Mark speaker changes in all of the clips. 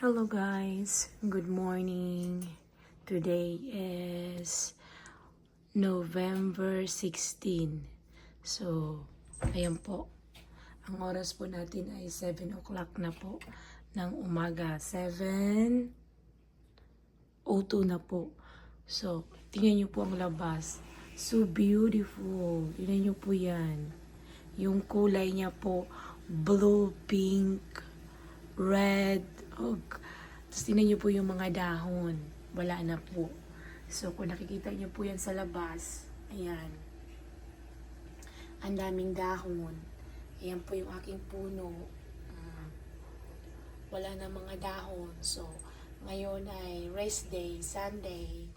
Speaker 1: Hello guys, good morning. Today is November 16. So, ayan po. Ang oras po natin ay 7 o'clock na po ng umaga. 7:02 na po. So, tingnan nyo po ang labas. So beautiful. Tingnan nyo po yan. Yung kulay niya po, blue, pink, red. Tapos tingnan nyo po yung mga dahon. Wala na po. So, kung nakikita nyo po yan sa labas, ayan. Ang daming dahon. Ayan po yung aking puno. Wala na mga dahon. So, ngayon ay rest day, Sunday.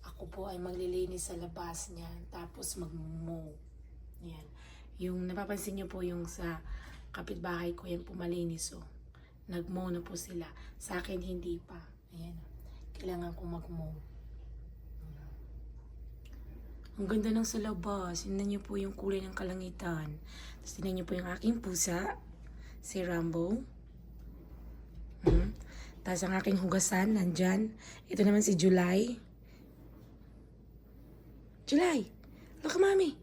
Speaker 1: Ako po ay maglilinis sa labas niyan. Tapos mag-mow. Ayan. Yung napapansin nyo po yung sa kapitbahay ko, yan po malinis oh. Nag-mow na po sila. Sa akin, hindi pa. Ayan. Kailangan ko mag-mow. Ang ganda ng sa labas. Tingnan niyo po yung kulay ng kalangitan. Tapos tingnan niyo po yung aking pusa. Si Rambo. Tapos ang aking hugasan, nandyan. Ito naman si July. July! Look, mami!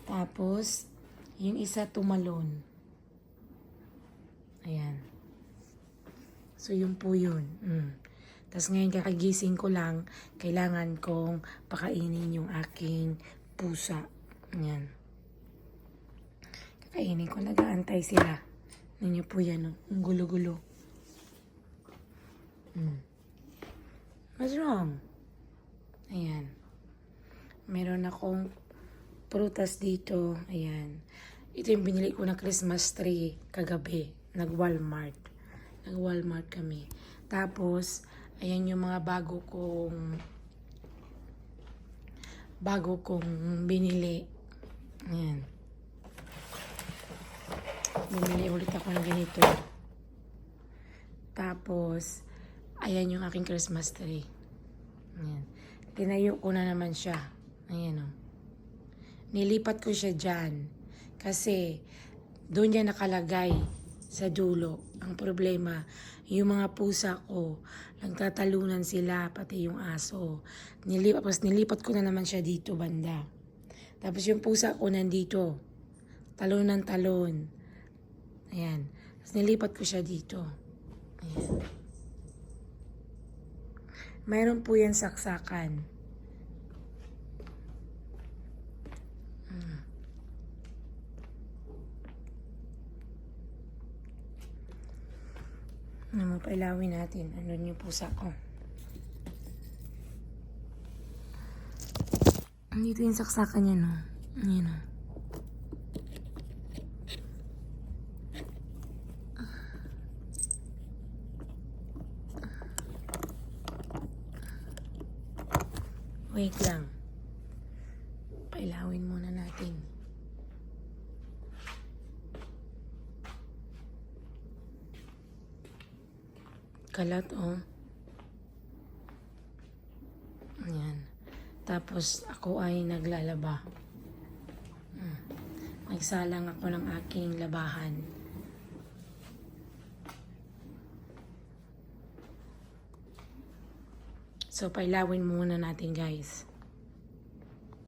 Speaker 1: Tapos, yung isa tumalon. Ayan. So, yun po yun. Tapos ngayon kakagising ko lang, kailangan kong pakainin yung aking pusa. Ayan. Kakainin ko, nag-aantay sila. Ninyo po yan, oh. Ang gulo-gulo. What's wrong? Ayan. Meron akong prutas dito. Ayan. Ito yung binili ko na Christmas tree kagabi. Nag-Walmart. Nag-Walmart kami. Tapos, ayan yung mga bago kong binili. Ayan. Bumili ulit ako ng ganito. Tapos, ayan yung aking Christmas tree. Ayan. Tinayo ko na naman siya. Ayan o. Nilipat ko siya dyan. Kasi, doon niya nakalagay sa dulo. Ang problema, yung mga pusa ko, nagtatalunan sila, pati yung aso. Nilipat ko na naman siya dito, banda. Tapos yung pusa ko nandito. Talon ng talon. Ayan. Tapos nilipat ko siya dito. Ayan. Mayroon po yan saksakan. Pailawin natin. Ano yung pusa ko? Dito yung saksakan niya, no? Ayan, no? Wait lang. Pailawin muna natin. Kalat, oh. Ayan. Tapos, ako ay naglalaba. Nagsalang ako ng aking labahan. So, pailawin muna natin, guys.